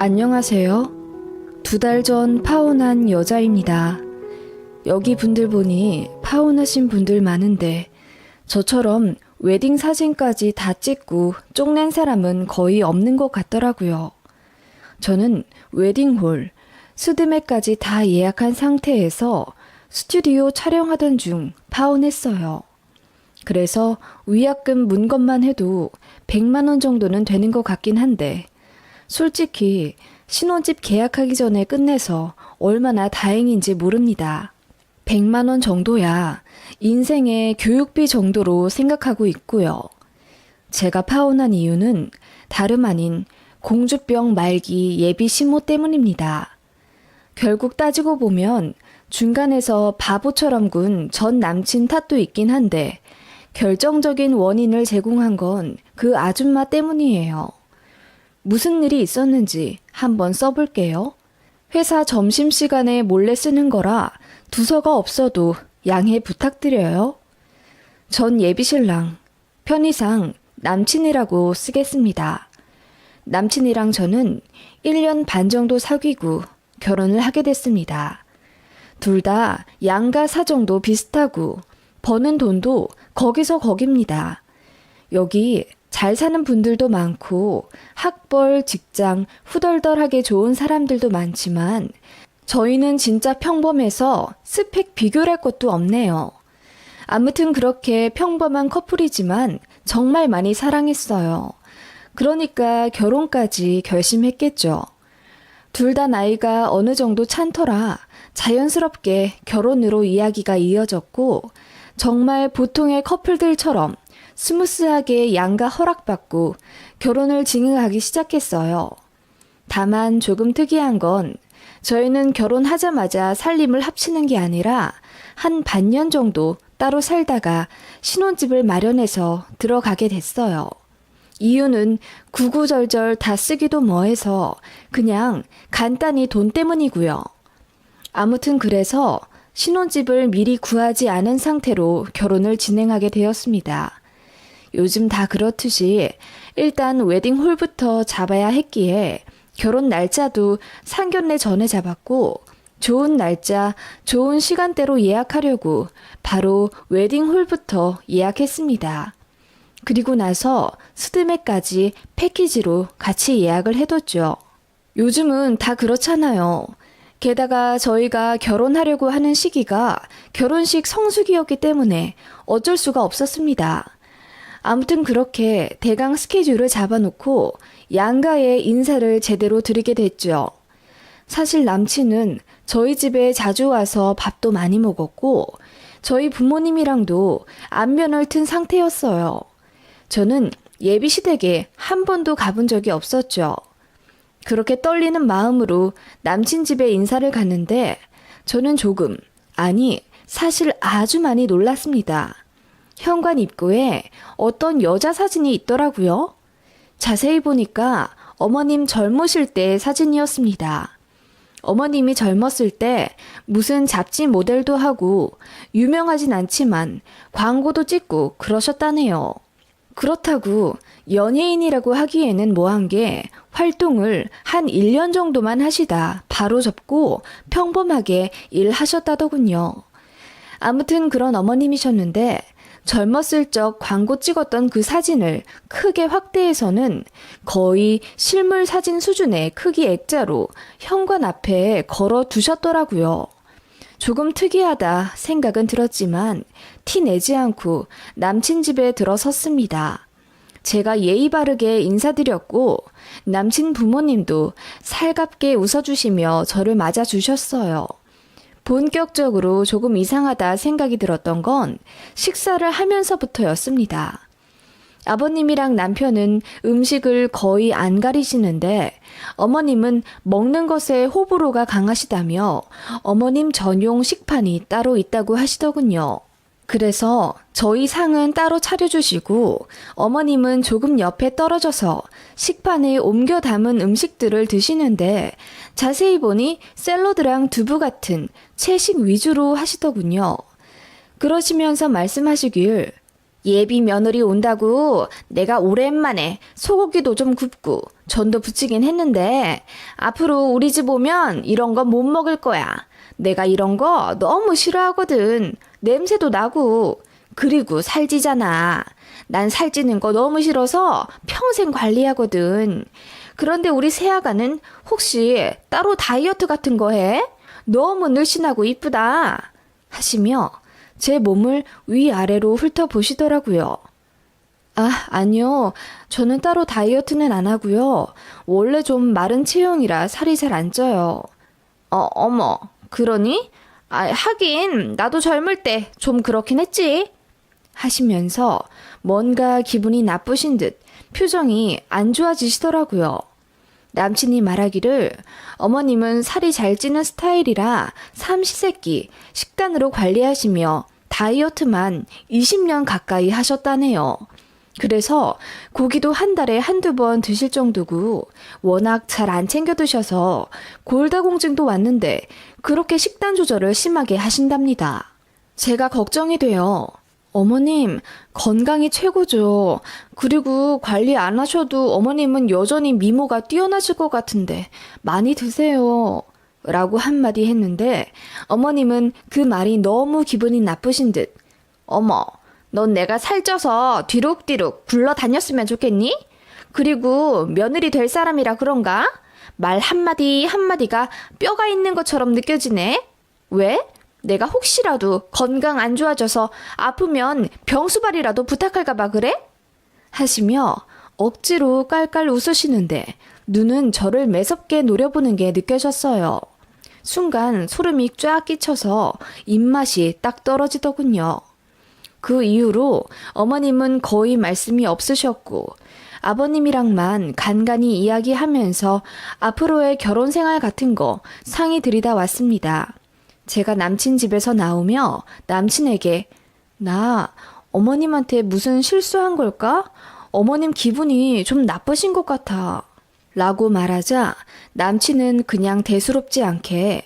안녕하세요. 2달 전 파혼한 여자입니다. 여기 분들 보니 파혼하신 분들 많은데 저처럼 웨딩 사진까지 다 찍고 쪽낸 사람은 거의 없는 것 같더라고요. 저는 웨딩홀, 스드메까지 다 예약한 상태에서 스튜디오 촬영하던 중 파혼했어요. 그래서 위약금 문 것만 해도 100만 원 정도는 되는 것 같긴 한데 솔직히 신혼집 계약하기 전에 끝내서 얼마나 다행인지 모릅니다. 100만 원 정도야 인생의 교육비 정도로 생각하고 있고요. 제가 파혼한 이유는 다름 아닌 공주병 말기 예비 신모 때문입니다. 결국 따지고 보면 중간에서 바보처럼 군 전 남친 탓도 있긴 한데 결정적인 원인을 제공한 건 그 아줌마 때문이에요. 무슨 일이 있었는지 한번 써볼게요. 회사 점심시간에 몰래 쓰는 거라 두서가 없어도 양해 부탁드려요. 전 예비신랑, 편의상 남친이라고 쓰겠습니다. 남친이랑 저는 1년 반 정도 사귀고 결혼을 하게 됐습니다. 둘 다 양가 사정도 비슷하고 버는 돈도 거기서 거깁니다. 여기 잘 사는 분들도 많고 학벌, 직장, 후덜덜하게 좋은 사람들도 많지만 저희는 진짜 평범해서 스펙 비교할 것도 없네요. 아무튼 그렇게 평범한 커플이지만 정말 많이 사랑했어요. 그러니까 결혼까지 결심했겠죠. 둘 다 나이가 어느 정도 찬터라 자연스럽게 결혼으로 이야기가 이어졌고 정말 보통의 커플들처럼 스무스하게 양가 허락받고 결혼을 진행하기 시작했어요. 다만 조금 특이한 건 저희는 결혼하자마자 살림을 합치는 게 아니라 한 반년 정도 따로 살다가 신혼집을 마련해서 들어가게 됐어요. 이유는 구구절절 다 쓰기도 뭐해서 그냥 간단히 돈 때문이고요. 아무튼 그래서 신혼집을 미리 구하지 않은 상태로 결혼을 진행하게 되었습니다. 요즘 다 그렇듯이 일단 웨딩홀부터 잡아야 했기에 결혼 날짜도 상견례 전에 잡았고 좋은 날짜, 좋은 시간대로 예약하려고 바로 웨딩홀부터 예약했습니다. 그리고 나서 스드메까지 패키지로 같이 예약을 해뒀죠. 요즘은 다 그렇잖아요. 게다가 저희가 결혼하려고 하는 시기가 결혼식 성수기였기 때문에 어쩔 수가 없었습니다. 아무튼 그렇게 대강 스케줄을 잡아놓고 양가의 인사를 제대로 드리게 됐죠. 사실 남친은 저희 집에 자주 와서 밥도 많이 먹었고 저희 부모님이랑도 안면을 튼 상태였어요. 저는 예비시댁에 한 번도 가본 적이 없었죠. 그렇게 떨리는 마음으로 남친 집에 인사를 갔는데 저는 조금, 아니 사실 아주 많이 놀랐습니다. 현관 입구에 어떤 여자 사진이 있더라고요. 자세히 보니까 어머님 젊으실 때 사진이었습니다. 어머님이 젊었을 때 무슨 잡지 모델도 하고 유명하진 않지만 광고도 찍고 그러셨다네요. 그렇다고 연예인이라고 하기에는 뭐한 게 활동을 한 1년 정도만 하시다 바로 접고 평범하게 일하셨다더군요. 아무튼 그런 어머님이셨는데 젊었을 적 광고 찍었던 그 사진을 크게 확대해서는 거의 실물 사진 수준의 크기 액자로 현관 앞에 걸어 두셨더라고요. 조금 특이하다 생각은 들었지만 티 내지 않고 남친 집에 들어섰습니다. 제가 예의 바르게 인사드렸고 남친 부모님도 살갑게 웃어주시며 저를 맞아주셨어요. 본격적으로 조금 이상하다 생각이 들었던 건 식사를 하면서부터였습니다. 아버님이랑 남편은 음식을 거의 안 가리시는데 어머님은 먹는 것에 호불호가 강하시다며 어머님 전용 식판이 따로 있다고 하시더군요. 그래서 저희 상은 따로 차려주시고 어머님은 조금 옆에 떨어져서 식판에 옮겨 담은 음식들을 드시는데 자세히 보니 샐러드랑 두부 같은 채식 위주로 하시더군요. 그러시면서 말씀하시길 예비 며느리 온다고 내가 오랜만에 소고기도 좀 굽고 전도 부치긴 했는데 앞으로 우리 집 오면 이런 거 못 먹을 거야. 내가 이런 거 너무 싫어하거든. 냄새도 나고. 그리고 살찌잖아. 난 살찌는 거 너무 싫어서 평생 관리하거든. 그런데 우리 새아가는 혹시 따로 다이어트 같은 거 해? 너무 늘씬하고 이쁘다. 하시며 제 몸을 위아래로 훑어보시더라고요. 아, 아니요. 저는 따로 다이어트는 안 하고요. 원래 좀 마른 체형이라 살이 잘 안 쪄요. 어머, 그러니? 하긴 나도 젊을 때 좀 그렇긴 했지. 하시면서 뭔가 기분이 나쁘신 듯 표정이 안 좋아지시더라고요. 남친이 말하기를 어머님은 살이 잘 찌는 스타일이라 삼시세끼 식단으로 관리하시며 다이어트만 20년 가까이 하셨다네요. 그래서 고기도 한 달에 한두 번 드실 정도고 워낙 잘 안 챙겨 드셔서 골다공증도 왔는데 그렇게 식단 조절을 심하게 하신답니다. 제가 걱정이 돼요. 어머님, 건강이 최고죠. 그리고 관리 안 하셔도 어머님은 여전히 미모가 뛰어나실 것 같은데 많이 드세요. 라고 한마디 했는데 어머님은 그 말이 너무 기분이 나쁘신 듯 어머, 넌 내가 살쪄서 뒤룩뒤룩 굴러다녔으면 좋겠니? 그리고 며느리 될 사람이라 그런가? 말 한마디 한마디가 뼈가 있는 것처럼 느껴지네? 왜? 내가 혹시라도 건강 안 좋아져서 아프면 병수발이라도 부탁할까봐 그래? 하시며 억지로 깔깔 웃으시는데 눈은 저를 매섭게 노려보는 게 느껴졌어요. 순간 소름이 쫙 끼쳐서 입맛이 딱 떨어지더군요. 그 이후로 어머님은 거의 말씀이 없으셨고 아버님이랑만 간간히 이야기하면서 앞으로의 결혼 생활 같은 거 상의 들이다 왔습니다. 제가 남친 집에서 나오며 남친에게 나 어머님한테 무슨 실수한 걸까? 어머님 기분이 좀 나쁘신 것 같아. 라고 말하자 남친은 그냥 대수롭지 않게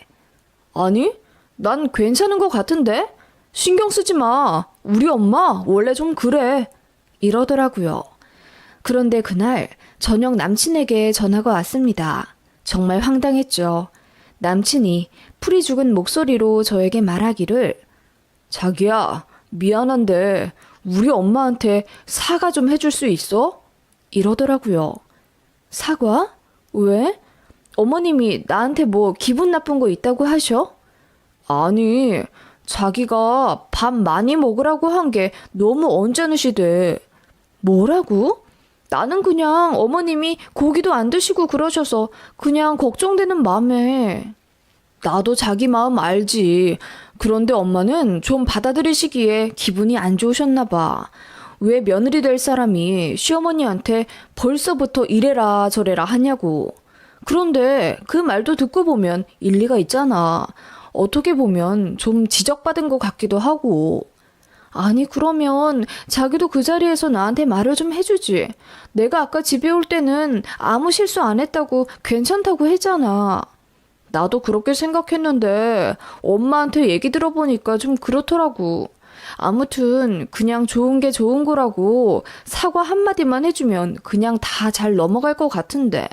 아니, 난 괜찮은 것 같은데? 신경 쓰지 마. 우리 엄마 원래 좀 그래. 이러더라고요. 그런데 그날 저녁 남친에게 전화가 왔습니다. 정말 황당했죠. 남친이 풀이 죽은 목소리로 저에게 말하기를 자기야, 미안한데 우리 엄마한테 사과 좀 해줄 수 있어? 이러더라고요. 사과? 왜? 어머님이 나한테 뭐 기분 나쁜 거 있다고 하셔? 아니, 자기가 밥 많이 먹으라고 한 게 너무 언짢으시대. 뭐라고? 나는 그냥 어머님이 고기도 안 드시고 그러셔서 그냥 걱정되는 마음에. 나도 자기 마음 알지. 그런데 엄마는 좀 받아들이시기에 기분이 안 좋으셨나 봐. 왜 며느리 될 사람이 시어머니한테 벌써부터 이래라 저래라 하냐고. 그런데 그 말도 듣고 보면 일리가 있잖아. 어떻게 보면 좀 지적받은 것 같기도 하고. 아니 그러면 자기도 그 자리에서 나한테 말을 좀 해주지. 내가 아까 집에 올 때는 아무 실수 안 했다고 괜찮다고 했잖아. 나도 그렇게 생각했는데 엄마한테 얘기 들어보니까 좀 그렇더라고. 아무튼 그냥 좋은 게 좋은 거라고 사과 한마디만 해주면 그냥 다 잘 넘어갈 것 같은데.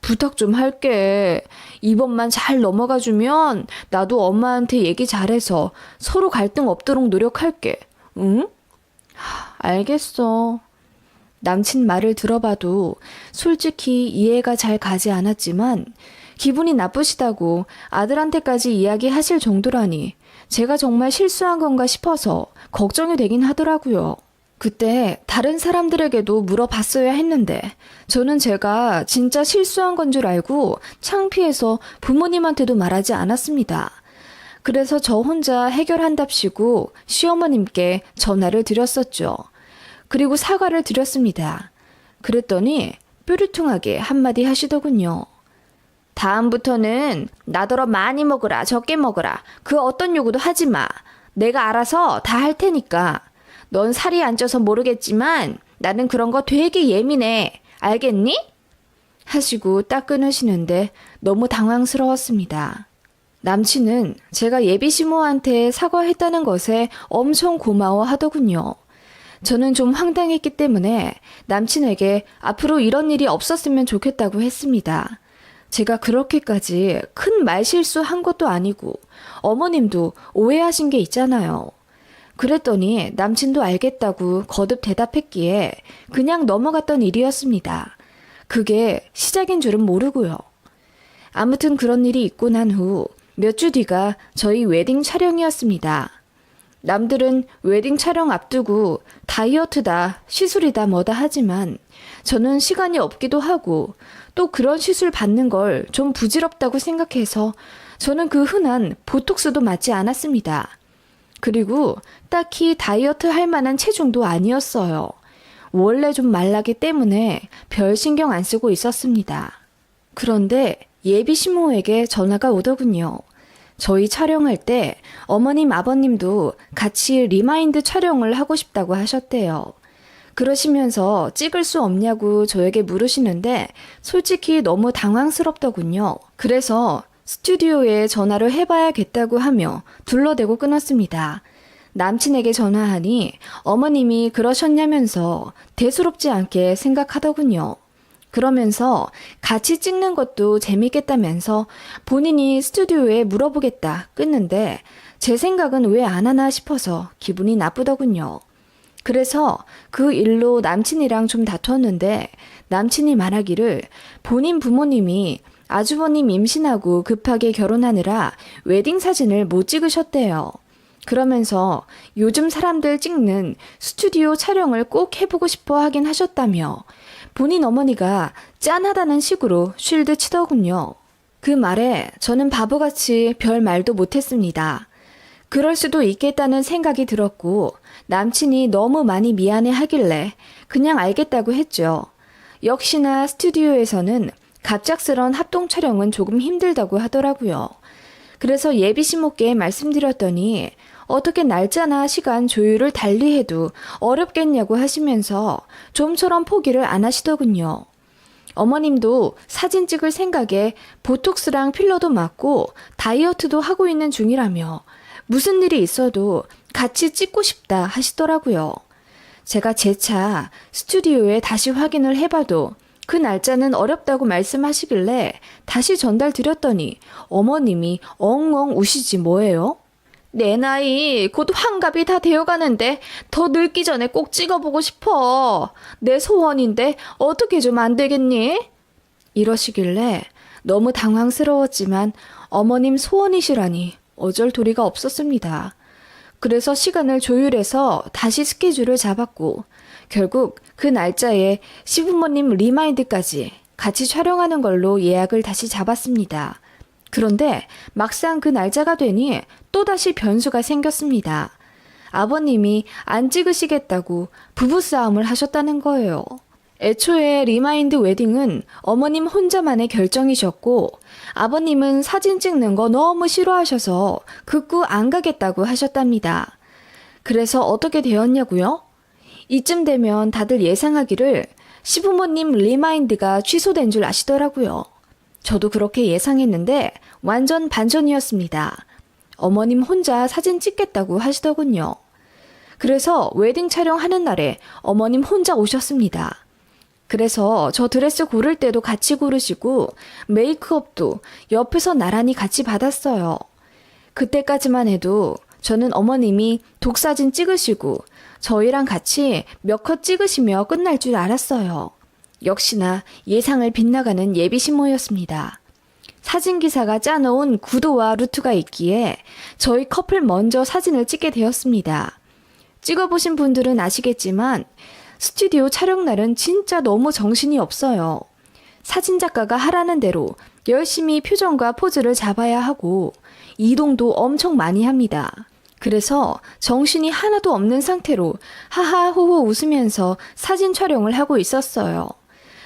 부탁 좀 할게. 이번만 잘 넘어가주면 나도 엄마한테 얘기 잘해서 서로 갈등 없도록 노력할게. 응? 알겠어. 남친 말을 들어봐도 솔직히 이해가 잘 가지 않았지만 기분이 나쁘시다고 아들한테까지 이야기하실 정도라니 제가 정말 실수한 건가 싶어서 걱정이 되긴 하더라고요. 그때 다른 사람들에게도 물어봤어야 했는데 저는 제가 진짜 실수한 건 줄 알고 창피해서 부모님한테도 말하지 않았습니다. 그래서 저 혼자 해결한답시고 시어머님께 전화를 드렸었죠. 그리고 사과를 드렸습니다. 그랬더니 뾰루퉁하게 한마디 하시더군요. 다음부터는 나더러 많이 먹으라 적게 먹으라 그 어떤 요구도 하지 마. 내가 알아서 다 할 테니까. 넌 살이 안 쪄서 모르겠지만 나는 그런 거 되게 예민해. 알겠니? 하시고 딱 끊으시는데 너무 당황스러웠습니다. 남친은 제가 예비 시모한테 사과했다는 것에 엄청 고마워하더군요. 저는 좀 황당했기 때문에 남친에게 앞으로 이런 일이 없었으면 좋겠다고 했습니다. 제가 그렇게까지 큰 말실수 한 것도 아니고 어머님도 오해하신 게 있잖아요. 그랬더니 남친도 알겠다고 거듭 대답했기에 그냥 넘어갔던 일이었습니다. 그게 시작인 줄은 모르고요. 아무튼 그런 일이 있고 난 후 몇 주 뒤가 저희 웨딩 촬영이었습니다. 남들은 웨딩 촬영 앞두고 다이어트다, 시술이다 뭐다 하지만 저는 시간이 없기도 하고 또 그런 시술 받는 걸 좀 부질없다고 생각해서 저는 그 흔한 보톡스도 맞지 않았습니다. 그리고 딱히 다이어트 할 만한 체중도 아니었어요. 원래 좀 말라기 때문에 별 신경 안 쓰고 있었습니다. 그런데 예비 신모에게 전화가 오더군요. 저희 촬영할 때 어머님 아버님도 같이 리마인드 촬영을 하고 싶다고 하셨대요. 그러시면서 찍을 수 없냐고 저에게 물으시는데 솔직히 너무 당황스럽더군요. 그래서 스튜디오에 전화를 해봐야겠다고 하며 둘러대고 끊었습니다. 남친에게 전화하니 어머님이 그러셨냐면서 대수롭지 않게 생각하더군요. 그러면서 같이 찍는 것도 재밌겠다면서 본인이 스튜디오에 물어보겠다 끊는데 제 생각은 왜 안 하나 싶어서 기분이 나쁘더군요. 그래서 그 일로 남친이랑 좀 다투었는데 남친이 말하기를 본인 부모님이 아주버님 임신하고 급하게 결혼하느라 웨딩 사진을 못 찍으셨대요. 그러면서 요즘 사람들 찍는 스튜디오 촬영을 꼭 해보고 싶어 하긴 하셨다며 본인 어머니가 짠하다는 식으로 쉴드 치더군요. 그 말에 저는 바보같이 별 말도 못했습니다. 그럴 수도 있겠다는 생각이 들었고 남친이 너무 많이 미안해 하길래 그냥 알겠다고 했죠. 역시나 스튜디오에서는 갑작스런 합동 촬영은 조금 힘들다고 하더라고요. 그래서 예비 신모께 말씀드렸더니 어떻게 날짜나 시간 조율을 달리해도 어렵겠냐고 하시면서 좀처럼 포기를 안 하시더군요. 어머님도 사진 찍을 생각에 보톡스랑 필러도 맞고 다이어트도 하고 있는 중이라며 무슨 일이 있어도 같이 찍고 싶다 하시더라고요. 제가 재차 스튜디오에 다시 확인을 해봐도 그 날짜는 어렵다고 말씀하시길래 다시 전달드렸더니 어머님이 엉엉 우시지 뭐예요? 내 나이 곧 환갑이 다 되어가는데 더 늙기 전에 꼭 찍어보고 싶어. 내 소원인데 어떻게 좀 안 되겠니? 이러시길래 너무 당황스러웠지만 어머님 소원이시라니 어쩔 도리가 없었습니다. 그래서 시간을 조율해서 다시 스케줄을 잡았고 결국 그 날짜에 시부모님 리마인드까지 같이 촬영하는 걸로 예약을 다시 잡았습니다. 그런데 막상 그 날짜가 되니 또다시 변수가 생겼습니다. 아버님이 안 찍으시겠다고 부부싸움을 하셨다는 거예요. 애초에 리마인드 웨딩은 어머님 혼자만의 결정이셨고 아버님은 사진 찍는 거 너무 싫어하셔서 극구 안 가겠다고 하셨답니다. 그래서 어떻게 되었냐고요? 이쯤 되면 다들 예상하기를 시부모님 리마인드가 취소된 줄 아시더라고요. 저도 그렇게 예상했는데 완전 반전이었습니다. 어머님 혼자 사진 찍겠다고 하시더군요. 그래서 웨딩 촬영하는 날에 어머님 혼자 오셨습니다. 그래서 저 드레스 고를 때도 같이 고르시고 메이크업도 옆에서 나란히 같이 받았어요. 그때까지만 해도 저는 어머님이 독사진 찍으시고 저희랑 같이 몇 컷 찍으시며 끝날 줄 알았어요. 역시나 예상을 빗나가는 예비 신모였습니다. 사진기사가 짜놓은 구도와 루트가 있기에 저희 커플 먼저 사진을 찍게 되었습니다. 찍어보신 분들은 아시겠지만 스튜디오 촬영 날은 진짜 너무 정신이 없어요. 사진작가가 하라는 대로 열심히 표정과 포즈를 잡아야 하고 이동도 엄청 많이 합니다. 그래서 정신이 하나도 없는 상태로 하하호호 웃으면서 사진 촬영을 하고 있었어요.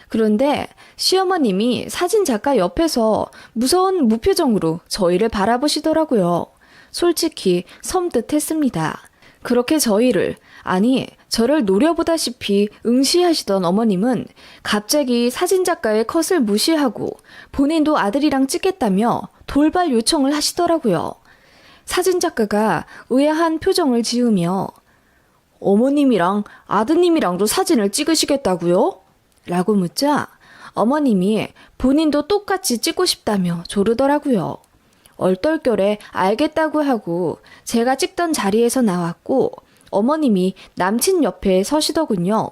그런데 시어머님이 사진작가 옆에서 무서운 무표정으로 저희를 바라보시더라고요. 솔직히 섬뜩했습니다. 그렇게 저희를, 아니 저를 노려보다시피 응시하시던 어머님은 갑자기 사진작가의 컷을 무시하고 본인도 아들이랑 찍겠다며 돌발 요청을 하시더라고요. 사진작가가 의아한 표정을 지으며 어머님이랑 아드님이랑도 사진을 찍으시겠다고요? 라고 묻자 어머님이 본인도 똑같이 찍고 싶다며 조르더라고요. 얼떨결에 알겠다고 하고 제가 찍던 자리에서 나왔고 어머님이 남친 옆에 서시더군요.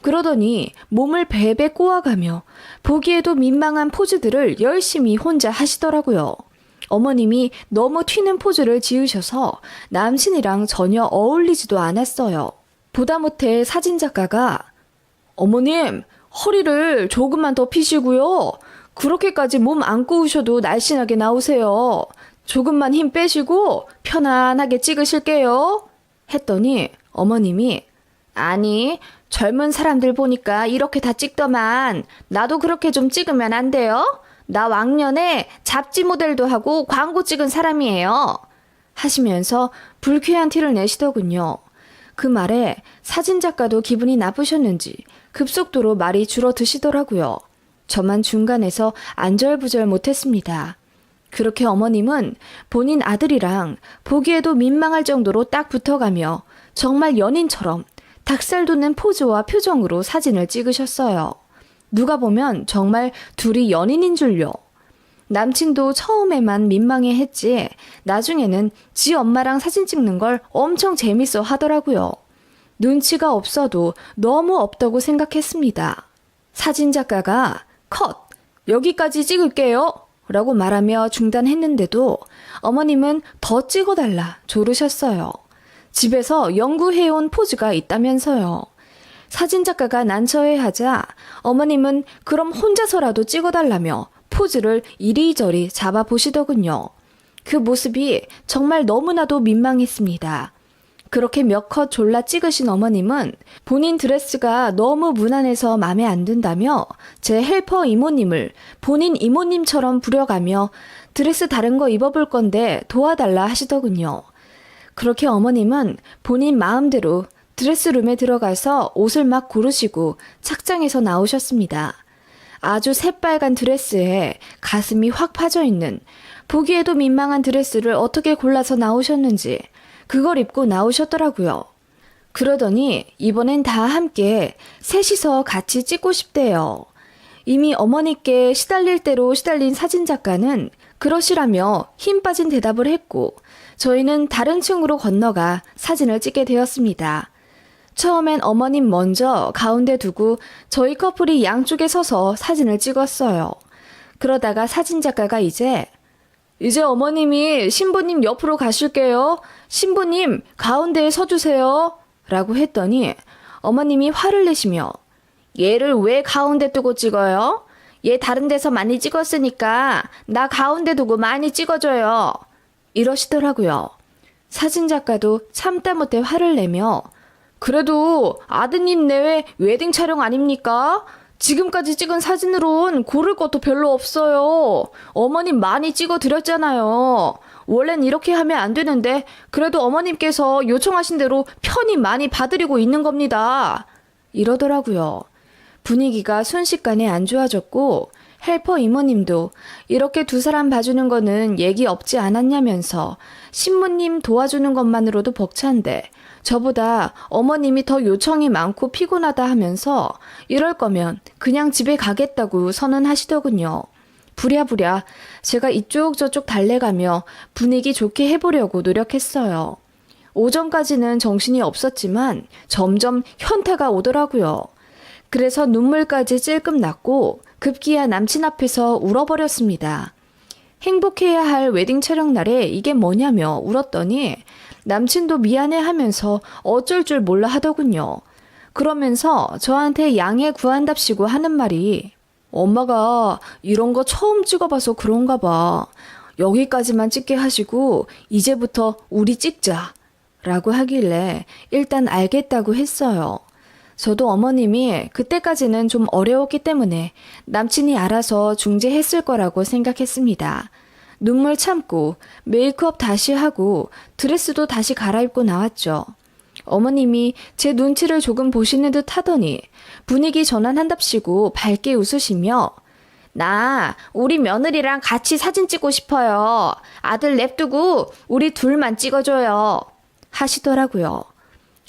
그러더니 몸을 베베 꼬아가며 보기에도 민망한 포즈들을 열심히 혼자 하시더라고요. 어머님이 너무 튀는 포즈를 지으셔서 남친이랑 전혀 어울리지도 않았어요. 보다 못해 사진작가가 어머님, 허리를 조금만 더 피시고요. 그렇게까지 몸 안 꼬우셔도 날씬하게 나오세요. 조금만 힘 빼시고 편안하게 찍으실게요. 했더니 어머님이 아니, 젊은 사람들 보니까 이렇게 다 찍더만 나도 그렇게 좀 찍으면 안 돼요? 나 왕년에 잡지 모델도 하고 광고 찍은 사람이에요. 하시면서 불쾌한 티를 내시더군요. 그 말에 사진작가도 기분이 나쁘셨는지 급속도로 말이 줄어드시더라고요. 저만 중간에서 안절부절 못했습니다. 그렇게 어머님은 본인 아들이랑 보기에도 민망할 정도로 딱 붙어가며 정말 연인처럼 닭살 돋는 포즈와 표정으로 사진을 찍으셨어요. 누가 보면 정말 둘이 연인인 줄요. 남친도 처음에만 민망해했지 나중에는 지 엄마랑 사진 찍는 걸 엄청 재밌어 하더라고요. 눈치가 없어도 너무 없다고 생각했습니다. 사진작가가 컷! 여기까지 찍을게요! 라고 말하며 중단했는데도 어머님은 더 찍어달라 조르셨어요. 집에서 연구해온 포즈가 있다면서요. 사진작가가 난처해하자 어머님은 그럼 혼자서라도 찍어달라며 포즈를 이리저리 잡아보시더군요. 그 모습이 정말 너무나도 민망했습니다. 그렇게 몇 컷 졸라 찍으신 어머님은 본인 드레스가 너무 무난해서 마음에 안 든다며 제 헬퍼 이모님을 본인 이모님처럼 부려가며 드레스 다른 거 입어볼 건데 도와달라 하시더군요. 그렇게 어머님은 본인 마음대로 드레스룸에 들어가서 옷을 막 고르시고 착장해서 나오셨습니다. 아주 새빨간 드레스에 가슴이 확 파져있는 보기에도 민망한 드레스를 어떻게 골라서 나오셨는지 그걸 입고 나오셨더라고요. 그러더니 이번엔 다 함께 셋이서 같이 찍고 싶대요. 이미 어머니께 시달릴 대로 시달린 사진작가는 그러시라며 힘 빠진 대답을 했고 저희는 다른 층으로 건너가 사진을 찍게 되었습니다. 처음엔 어머님 먼저 가운데 두고 저희 커플이 양쪽에 서서 사진을 찍었어요. 그러다가 사진작가가 이제 어머님이 신부님 옆으로 가실게요. 신부님 가운데에 서주세요. 라고 했더니 어머님이 화를 내시며 얘를 왜 가운데 두고 찍어요? 얘 다른 데서 많이 찍었으니까 나 가운데 두고 많이 찍어줘요. 이러시더라고요. 사진작가도 참다 못해 화를 내며 그래도 아드님 내외 웨딩 촬영 아닙니까? 지금까지 찍은 사진으론 고를 것도 별로 없어요. 어머님 많이 찍어드렸잖아요. 원래는 이렇게 하면 안 되는데 그래도 어머님께서 요청하신 대로 편히 많이 봐드리고 있는 겁니다. 이러더라고요. 분위기가 순식간에 안 좋아졌고 헬퍼 이모님도 이렇게 두 사람 봐주는 거는 얘기 없지 않았냐면서 신부님 도와주는 것만으로도 벅찬데 저보다 어머님이 더 요청이 많고 피곤하다 하면서 이럴 거면 그냥 집에 가겠다고 선언하시더군요. 부랴부랴 제가 이쪽 저쪽 달래가며 분위기 좋게 해보려고 노력했어요. 오전까지는 정신이 없었지만 점점 현타가 오더라고요. 그래서 눈물까지 찔끔 났고 급기야 남친 앞에서 울어버렸습니다. 행복해야 할 웨딩 촬영 날에 이게 뭐냐며 울었더니 남친도 미안해하면서 어쩔 줄 몰라 하더군요. 그러면서 저한테 양해 구한답시고 하는 말이 엄마가 이런 거 처음 찍어봐서 그런가 봐. 여기까지만 찍게 하시고 이제부터 우리 찍자. 라고 하길래 일단 알겠다고 했어요. 저도 어머님이 그때까지는 좀 어려웠기 때문에 남친이 알아서 중재했을 거라고 생각했습니다. 눈물 참고 메이크업 다시 하고 드레스도 다시 갈아입고 나왔죠. 어머님이 제 눈치를 조금 보시는 듯 하더니 분위기 전환한답시고 밝게 웃으시며 나 우리 며느리랑 같이 사진 찍고 싶어요. 아들 냅두고 우리 둘만 찍어줘요. 하시더라고요.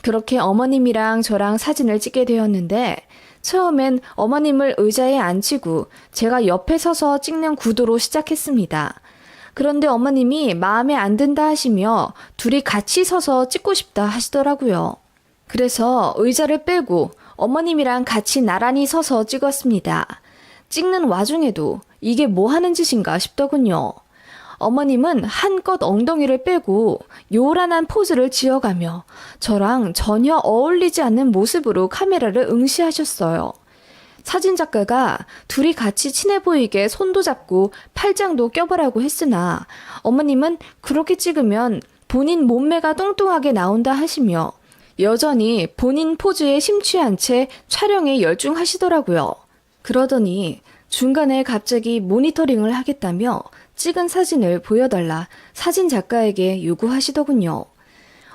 그렇게 어머님이랑 저랑 사진을 찍게 되었는데 처음엔 어머님을 의자에 앉히고 제가 옆에 서서 찍는 구도로 시작했습니다. 그런데 어머님이 마음에 안 든다 하시며 둘이 같이 서서 찍고 싶다 하시더라고요. 그래서 의자를 빼고 어머님이랑 같이 나란히 서서 찍었습니다. 찍는 와중에도 이게 뭐 하는 짓인가 싶더군요. 어머님은 한껏 엉덩이를 빼고 요란한 포즈를 지어가며 저랑 전혀 어울리지 않는 모습으로 카메라를 응시하셨어요. 사진작가가 둘이 같이 친해 보이게 손도 잡고 팔짱도 껴보라고 했으나 어머님은 그렇게 찍으면 본인 몸매가 뚱뚱하게 나온다 하시며 여전히 본인 포즈에 심취한 채 촬영에 열중하시더라고요. 그러더니 중간에 갑자기 모니터링을 하겠다며 찍은 사진을 보여달라 사진작가에게 요구하시더군요.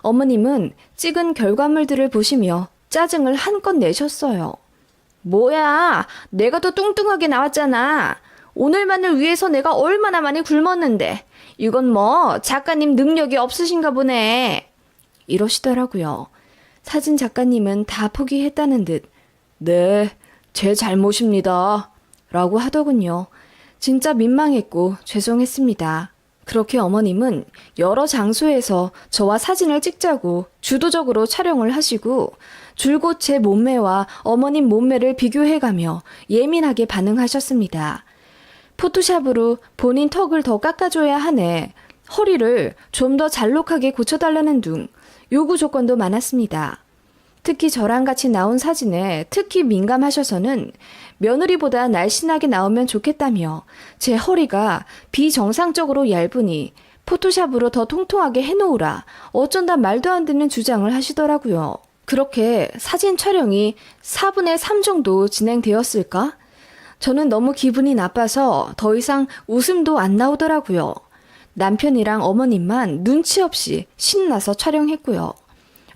어머님은 찍은 결과물들을 보시며 짜증을 한껏 내셨어요. 뭐야, 내가 더 뚱뚱하게 나왔잖아. 오늘만을 위해서 내가 얼마나 많이 굶었는데 이건 뭐 작가님 능력이 없으신가 보네. 이러시더라고요. 사진 작가님은 다 포기했다는 듯 네, 제 잘못입니다. 라고 하더군요. 진짜 민망했고 죄송했습니다. 그렇게 어머님은 여러 장소에서 저와 사진을 찍자고 주도적으로 촬영을 하시고 줄곧 제 몸매와 어머님 몸매를 비교해가며 예민하게 반응하셨습니다. 포토샵으로 본인 턱을 더 깎아줘야 하네. 허리를 좀 더 잘록하게 고쳐달라는 등 요구 조건도 많았습니다. 특히 저랑 같이 나온 사진에 특히 민감하셔서는 며느리보다 날씬하게 나오면 좋겠다며 제 허리가 비정상적으로 얇으니 포토샵으로 더 통통하게 해놓으라 어쩐다 말도 안 되는 주장을 하시더라고요. 그렇게 사진 촬영이 4분의 3 정도 진행되었을까? 저는 너무 기분이 나빠서 더 이상 웃음도 안 나오더라고요. 남편이랑 어머님만 눈치 없이 신나서 촬영했고요.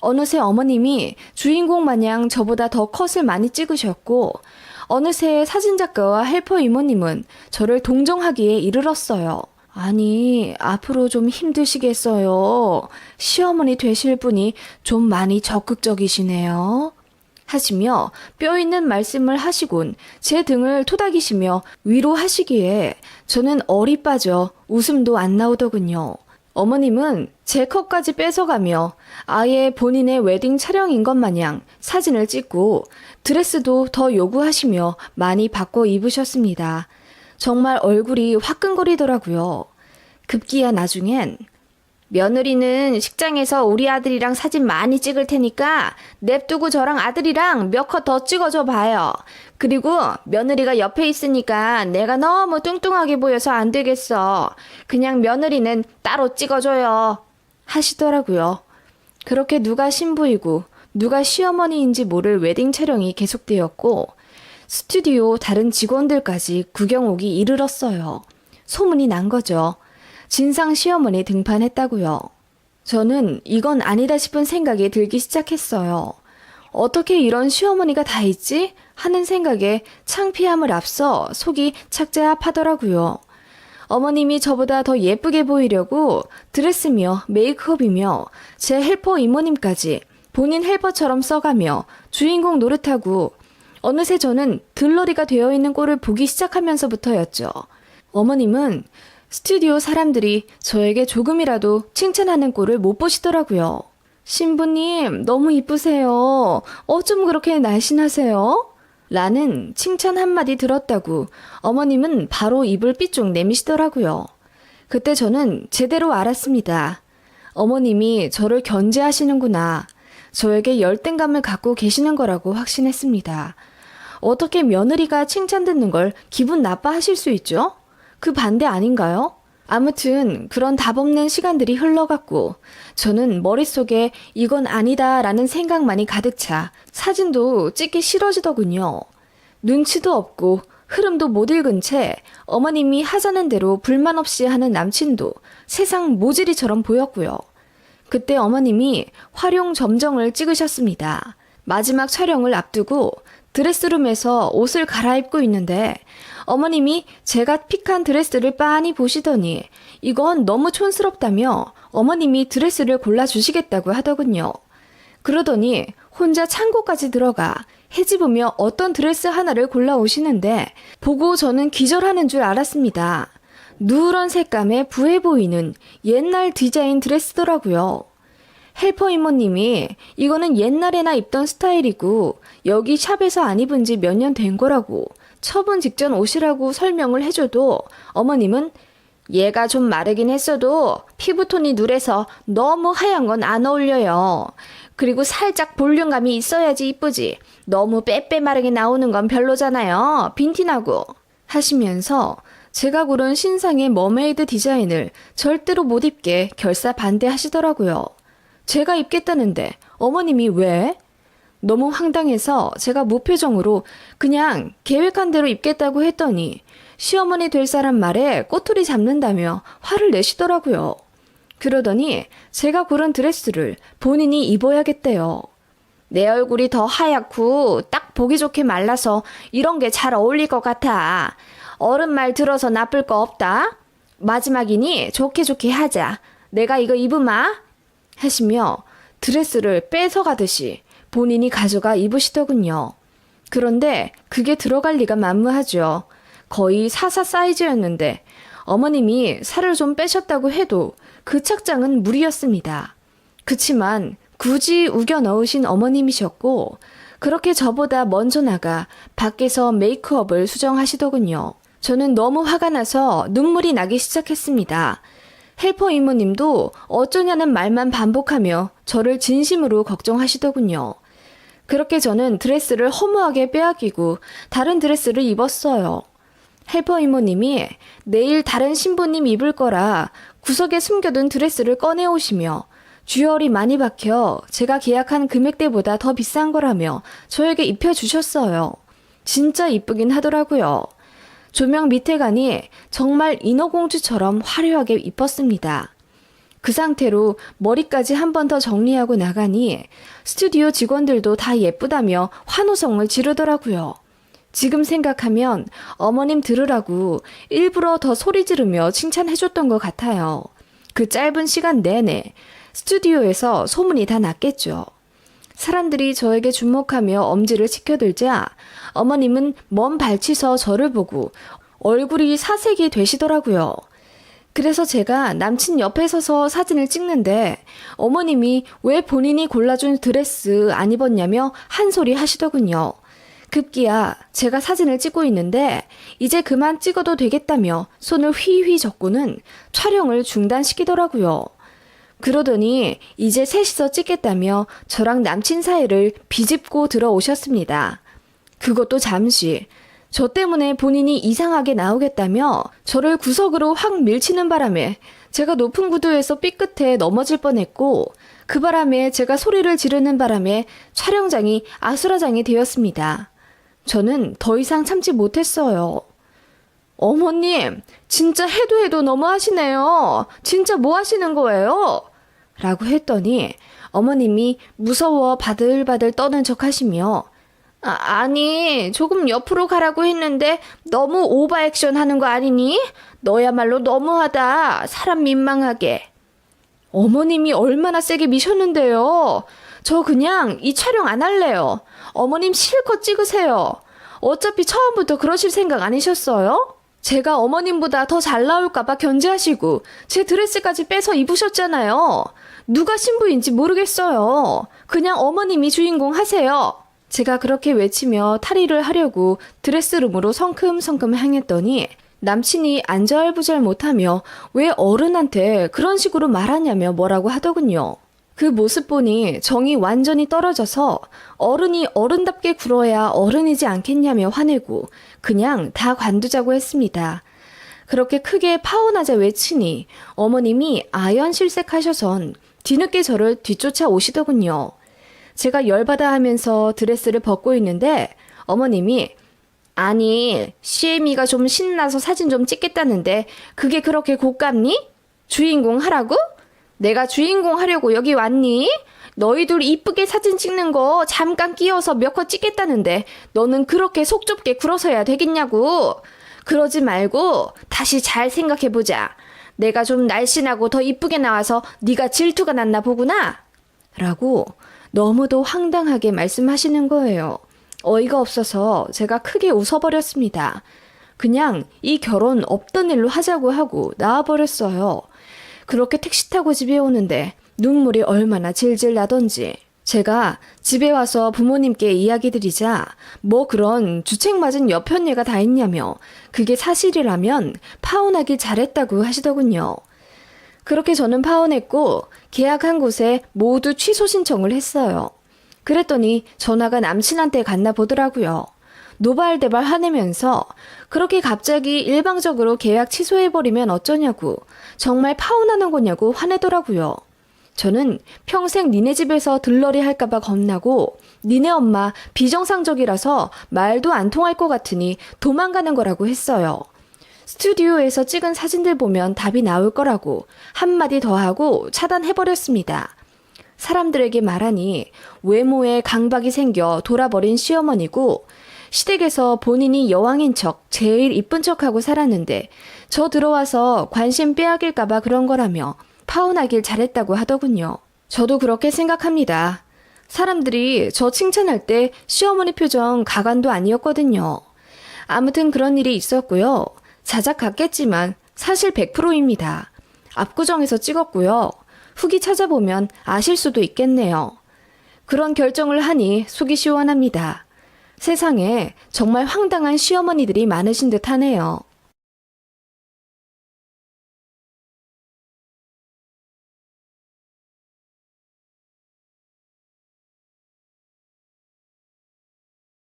어느새 어머님이 주인공 마냥 저보다 더 컷을 많이 찍으셨고 어느새 사진작가와 헬퍼 이모님은 저를 동정하기에 이르렀어요. 아니, 앞으로 좀 힘드시겠어요. 시어머니 되실 분이 좀 많이 적극적이시네요. 하시며 뼈 있는 말씀을 하시곤 제 등을 토닥이시며 위로하시기에 저는 얼이 빠져 웃음도 안 나오더군요. 어머님은 제 컷까지 뺏어가며 아예 본인의 웨딩 촬영인 것 마냥 사진을 찍고 드레스도 더 요구하시며 많이 바꿔 입으셨습니다. 정말 얼굴이 화끈거리더라고요. 급기야 나중엔 며느리는 식장에서 우리 아들이랑 사진 많이 찍을 테니까 냅두고 저랑 아들이랑 몇 컷 더 찍어줘 봐요. 그리고 며느리가 옆에 있으니까 내가 너무 뚱뚱하게 보여서 안 되겠어. 그냥 며느리는 따로 찍어줘요. 하시더라고요. 그렇게 누가 신부이고 누가 시어머니인지 모를 웨딩 촬영이 계속되었고 스튜디오 다른 직원들까지 구경 오기 이르렀어요. 소문이 난 거죠. 진상 시어머니 등판했다고요. 저는 이건 아니다 싶은 생각이 들기 시작했어요. 어떻게 이런 시어머니가 다 있지? 하는 생각에 창피함을 앞서 속이 착잡하더라고요. 어머님이 저보다 더 예쁘게 보이려고 드레스며 메이크업이며 제 헬퍼 이모님까지 본인 헬퍼처럼 써가며 주인공 노릇하고 어느새 저는 들러리가 되어 있는 꼴을 보기 시작하면서부터였죠. 어머님은 스튜디오 사람들이 저에게 조금이라도 칭찬하는 꼴을 못 보시더라고요. 신부님, 너무 이쁘세요. 어쩜 그렇게 날씬하세요? 라는 칭찬 한마디 들었다고 어머님은 바로 입을 삐쭉 내미시더라고요. 그때 저는 제대로 알았습니다. 어머님이 저를 견제하시는구나. 저에게 열등감을 갖고 계시는 거라고 확신했습니다. 어떻게 며느리가 칭찬 듣는 걸 기분 나빠하실 수 있죠? 그 반대 아닌가요? 아무튼 그런 답없는 시간들이 흘러갔고 저는 머릿속에 이건 아니다라는 생각만이 가득 차 사진도 찍기 싫어지더군요. 눈치도 없고 흐름도 못 읽은 채 어머님이 하자는 대로 불만 없이 하는 남친도 세상 모질이처럼 보였고요. 그때 어머님이 활용 점정을 찍으셨습니다. 마지막 촬영을 앞두고 드레스룸에서 옷을 갈아입고 있는데 어머님이 제가 픽한 드레스를 빤히 보시더니 이건 너무 촌스럽다며 어머님이 드레스를 골라주시겠다고 하더군요. 그러더니 혼자 창고까지 들어가 헤집으며 어떤 드레스 하나를 골라오시는데 보고 저는 기절하는 줄 알았습니다. 누런 색감에 부해 보이는 옛날 디자인 드레스더라고요. 헬퍼 이모님이 이거는 옛날에나 입던 스타일이고 여기 샵에서 안 입은 지 몇 년 된 거라고 처분 직전 옷이라고 설명을 해줘도 어머님은 얘가 좀 마르긴 했어도 피부톤이 누래서 너무 하얀 건 안 어울려요. 그리고 살짝 볼륨감이 있어야지 이쁘지. 너무 빼빼마르게 나오는 건 별로잖아요. 빈티나고. 하시면서 제가 고른 신상의 머메이드 디자인을 절대로 못 입게 결사 반대하시더라고요. 제가 입겠다는데 어머님이 왜? 너무 황당해서 제가 무표정으로 그냥 계획한 대로 입겠다고 했더니 시어머니 될 사람 말에 꼬투리 잡는다며 화를 내시더라고요. 그러더니 제가 고른 드레스를 본인이 입어야겠대요. 내 얼굴이 더 하얗고 딱 보기 좋게 말라서 이런 게 잘 어울릴 것 같아. 어른 말 들어서 나쁠 거 없다. 마지막이니 좋게 좋게 하자. 내가 이거 입으마. 하시며 드레스를 뺏어가듯이 본인이 가져가 입으시더군요. 그런데 그게 들어갈 리가 만무하죠. 거의 44 사이즈였는데 어머님이 살을 좀 빼셨다고 해도 그 착장은 무리였습니다. 그치만 굳이 우겨 넣으신 어머님이셨고 그렇게 저보다 먼저 나가 밖에서 메이크업을 수정하시더군요. 저는 너무 화가 나서 눈물이 나기 시작했습니다. 헬퍼 이모님도 어쩌냐는 말만 반복하며 저를 진심으로 걱정하시더군요. 그렇게 저는 드레스를 허무하게 빼앗기고 다른 드레스를 입었어요. 헬퍼 이모님이 내일 다른 신부님 입을 거라 구석에 숨겨둔 드레스를 꺼내오시며 듀얼이 많이 박혀 제가 계약한 금액대보다 더 비싼 거라며 저에게 입혀주셨어요. 진짜 이쁘긴 하더라고요. 조명 밑에 가니 정말 인어공주처럼 화려하게 이뻤습니다. 그 상태로 머리까지 한 번 더 정리하고 나가니 스튜디오 직원들도 다 예쁘다며 환호성을 지르더라고요. 지금 생각하면 어머님 들으라고 일부러 더 소리 지르며 칭찬해줬던 것 같아요. 그 짧은 시간 내내 스튜디오에서 소문이 다 났겠죠. 사람들이 저에게 주목하며 엄지를 치켜들자 어머님은 먼 발치서 저를 보고 얼굴이 사색이 되시더라고요. 그래서 제가 남친 옆에 서서 사진을 찍는데 어머님이 왜 본인이 골라준 드레스 안 입었냐며 한 소리 하시더군요. 급기야 제가 사진을 찍고 있는데 이제 그만 찍어도 되겠다며 손을 휘휘 젓고는 촬영을 중단시키더라고요. 그러더니 이제 셋이서 찍겠다며 저랑 남친 사이를 비집고 들어오셨습니다. 그것도 잠시. 저 때문에 본인이 이상하게 나오겠다며 저를 구석으로 확 밀치는 바람에 제가 높은 구두에서 삐끗해 넘어질 뻔했고 그 바람에 제가 소리를 지르는 바람에 촬영장이 아수라장이 되었습니다. 저는 더 이상 참지 못했어요. 어머님, 진짜 해도 너무 하시네요. 진짜 뭐 하시는 거예요? 라고 했더니 어머님이 무서워 바들바들 떠는 척 하시며 아니, 조금 옆으로 가라고 했는데 너무 오버 액션 하는 거 아니니? 너야말로 너무하다. 사람 민망하게. 어머님이 얼마나 세게 미셨는데요. 저 그냥 이 촬영 안 할래요. 어머님 실컷 찍으세요. 어차피 처음부터 그러실 생각 아니셨어요? 제가 어머님보다 더 잘 나올까봐 견제하시고 제 드레스까지 빼서 입으셨잖아요. 누가 신부인지 모르겠어요. 그냥 어머님이 주인공 하세요. 제가 그렇게 외치며 탈의를 하려고 드레스룸으로 성큼성큼 향했더니 남친이 안절부절 못하며 왜 어른한테 그런 식으로 말하냐며 뭐라고 하더군요. 그 모습 보니 정이 완전히 떨어져서 어른이 어른답게 굴어야 어른이지 않겠냐며 화내고 그냥 다 관두자고 했습니다. 그렇게 크게 파혼하자 외치니 어머님이 아연실색하셔선 뒤늦게 저를 뒤쫓아 오시더군요. 제가 열받아 하면서 드레스를 벗고 있는데 어머님이 아니 CM이가 좀 신나서 사진 좀 찍겠다는데 그게 그렇게 고깝니? 주인공 하라고? 내가 주인공 하려고 여기 왔니? 너희들 이쁘게 사진 찍는 거 잠깐 끼어서 몇 컷 찍겠다는데 너는 그렇게 속 좁게 굴어서야 되겠냐고. 그러지 말고 다시 잘 생각해보자. 내가 좀 날씬하고 더 이쁘게 나와서 네가 질투가 났나 보구나. 라고 너무도 황당하게 말씀하시는 거예요. 어이가 없어서 제가 크게 웃어버렸습니다. 그냥 이 결혼 없던 일로 하자고 하고 나와버렸어요. 그렇게 택시 타고 집에 오는데 눈물이 얼마나 질질 나던지. 제가 집에 와서 부모님께 이야기 드리자 뭐 그런 주책 맞은 여편예가 다 있냐며 그게 사실이라면 파혼하길 잘했다고 하시더군요. 그렇게 저는 파혼했고 계약한 곳에 모두 취소 신청을 했어요. 그랬더니 전화가 남친한테 갔나 보더라고요. 노발대발 화내면서 그렇게 갑자기 일방적으로 계약 취소해버리면 어쩌냐고 정말 파혼하는 거냐고 화내더라고요. 저는 평생 니네 집에서 들러리 할까봐 겁나고 니네 엄마 비정상적이라서 말도 안 통할 것 같으니 도망가는 거라고 했어요. 스튜디오에서 찍은 사진들 보면 답이 나올 거라고 한마디 더 하고 차단해버렸습니다. 사람들에게 말하니 외모에 강박이 생겨 돌아버린 시어머니고 시댁에서 본인이 여왕인 척 제일 이쁜 척하고 살았는데 저 들어와서 관심 빼앗길까봐 그런 거라며 파혼하길 잘했다고 하더군요. 저도 그렇게 생각합니다. 사람들이 저 칭찬할 때 시어머니 표정 가관도 아니었거든요. 아무튼 그런 일이 있었고요. 자작 같겠지만 사실 100%입니다. 압구정에서 찍었고요. 후기 찾아보면 아실 수도 있겠네요. 그런 결정을 하니 속이 시원합니다. 세상에 정말 황당한 시어머니들이 많으신 듯 하네요.